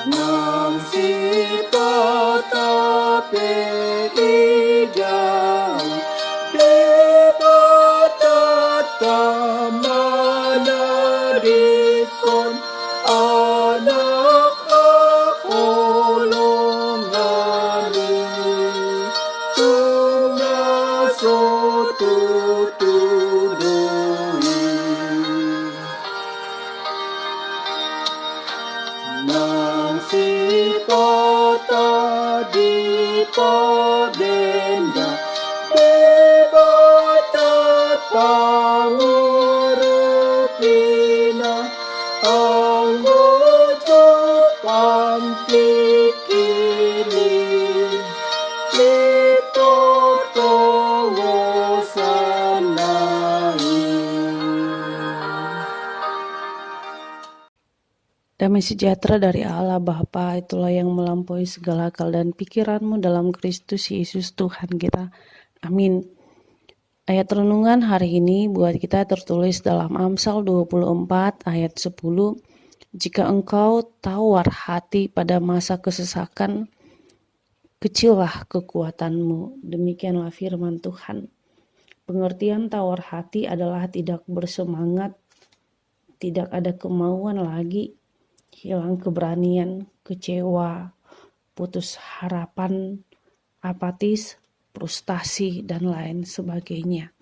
Nang sipatape idang debatatamalarikon anak aholongari tumnaso tutudui nang sipata di pabenda debatat pangurupina anggojo pampikini litotongo sanai. Damai sejahtera dari Allah Bapa, itulah yang melampaui segala akal dan pikiranmu dalam Kristus Yesus Tuhan kita. Amin. Ayat renungan hari ini buat kita tertulis dalam Amsal 24 ayat 10. Jika engkau tawar hati pada masa kesesakan, kecillah kekuatanmu. Demikianlah firman Tuhan. Pengertian tawar hati adalah tidak bersemangat, tidak ada kemauan lagi, hilang keberanian, kecewa, putus harapan, apatis, frustasi, dan lain sebagainya.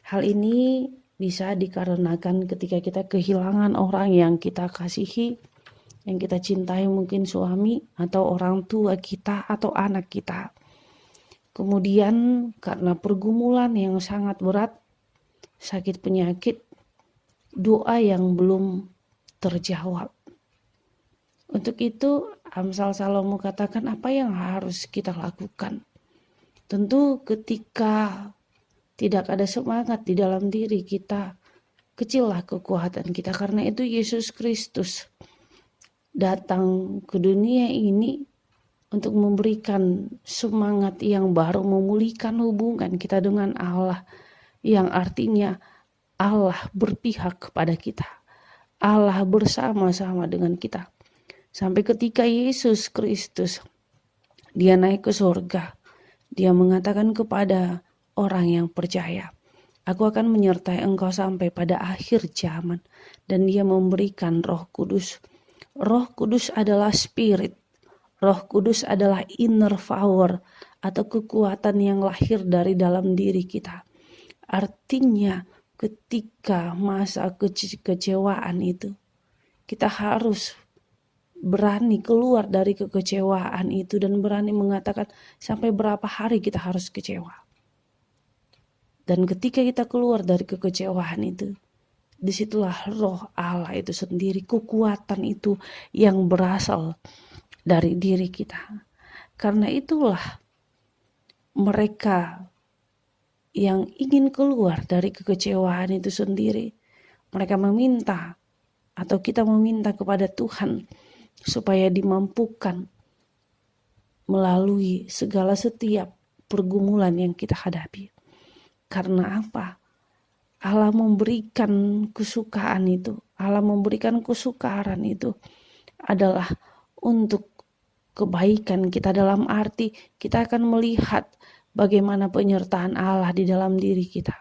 Hal ini bisa dikarenakan ketika kita kehilangan orang yang kita kasihi, yang kita cintai, mungkin suami atau orang tua kita atau anak kita. Kemudian karena pergumulan yang sangat berat, sakit penyakit, doa yang belum terjawab. Untuk itu Amsal Salomo katakan apa yang harus kita lakukan. Tentu ketika tidak ada semangat di dalam diri kita, kecillah kekuatan kita. Karena itu Yesus Kristus datang ke dunia ini untuk memberikan semangat yang baru, memulihkan hubungan kita dengan Allah, yang artinya Allah berpihak kepada kita, Allah bersama-sama dengan kita. Sampai ketika Yesus Kristus dia naik ke surga, dia mengatakan kepada orang yang percaya, aku akan menyertai engkau sampai pada akhir zaman. Dan dia memberikan Roh Kudus. Roh Kudus adalah spirit. Roh Kudus adalah inner power atau kekuatan yang lahir dari dalam diri kita. Artinya ketika masa kekecewaan itu, kita harus berani keluar dari kekecewaan itu dan berani mengatakan sampai berapa hari kita harus kecewa. Dan ketika kita keluar dari kekecewaan itu, disitulah roh Allah itu sendiri, kekuatan itu yang berasal dari diri kita. Karena itulah mereka yang ingin keluar dari kekecewaan itu sendiri, mereka meminta atau kita meminta kepada Tuhan supaya dimampukan melalui segala setiap pergumulan yang kita hadapi. Karena apa? Allah memberikan kesukaan itu, Allah memberikan kesukaran itu adalah untuk kebaikan kita, dalam arti kita akan melihat bagaimana penyertaan Allah di dalam diri kita.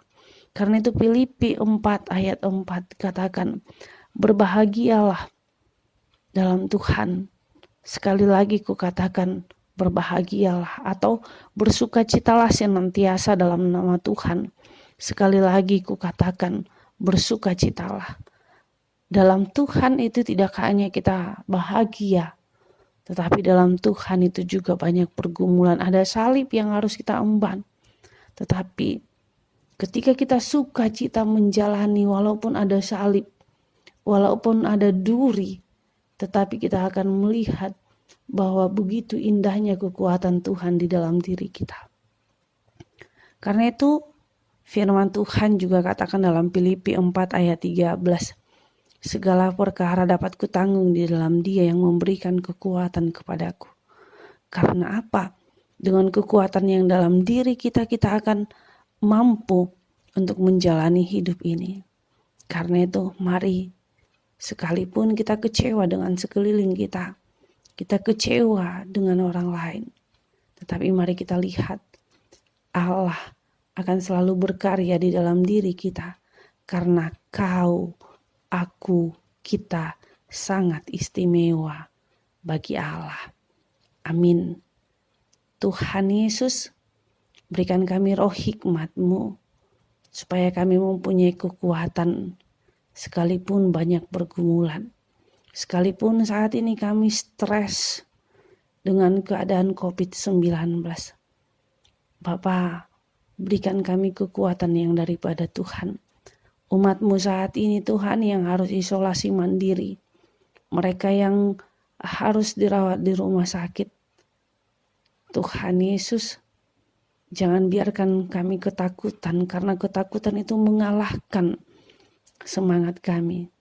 Karena itu Filipi 4 ayat 4 katakan, berbahagialah dalam Tuhan. Sekali lagi kukatakan berbahagialah atau bersukacitalah senantiasa dalam nama Tuhan. Sekali lagi kukatakan bersukacitalah. Dalam Tuhan itu tidak hanya kita bahagia, tetapi dalam Tuhan itu juga banyak pergumulan. Ada salib yang harus kita emban. Tetapi ketika kita sukacita menjalani walaupun ada salib, walaupun ada duri, tetapi kita akan melihat bahwa begitu indahnya kekuatan Tuhan di dalam diri kita. Karena itu firman Tuhan juga katakan dalam Filipi 4 ayat 13, segala perkara dapat kutanggung di dalam Dia yang memberikan kekuatan kepadaku. Karena apa? Dengan kekuatan yang dalam diri kita, kita akan mampu untuk menjalani hidup ini. Karena itu mari, sekalipun kita kecewa dengan sekeliling kita, kita kecewa dengan orang lain. Tetapi mari kita lihat Allah akan selalu berkarya di dalam diri kita. Karena kau, aku, kita sangat istimewa bagi Allah. Amin. Tuhan Yesus, berikan kami roh hikmat-Mu, supaya kami mempunyai kekuatan sekalipun banyak pergumulan. Sekalipun saat ini kami stres dengan keadaan COVID-19. Bapa, berikan kami kekuatan yang daripada Tuhan. Umat-Mu saat ini Tuhan yang harus isolasi mandiri. Mereka yang harus dirawat di rumah sakit. Tuhan Yesus, jangan biarkan kami ketakutan, karena ketakutan itu mengalahkan semangat kami.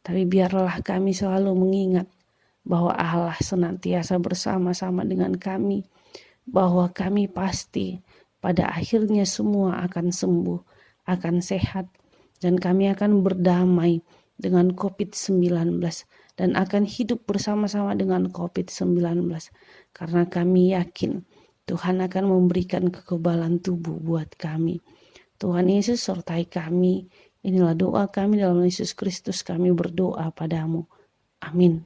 Tapi biarlah kami selalu mengingat bahwa Allah senantiasa bersama-sama dengan kami, bahwa kami pasti pada akhirnya semua akan sembuh, akan sehat, dan kami akan berdamai dengan COVID-19 dan akan hidup bersama-sama dengan COVID-19, karena kami yakin Tuhan akan memberikan kekebalan tubuh buat kami. Tuhan Yesus sertai kami. Inilah doa kami dalam Yesus Kristus, kami berdoa padamu. Amin.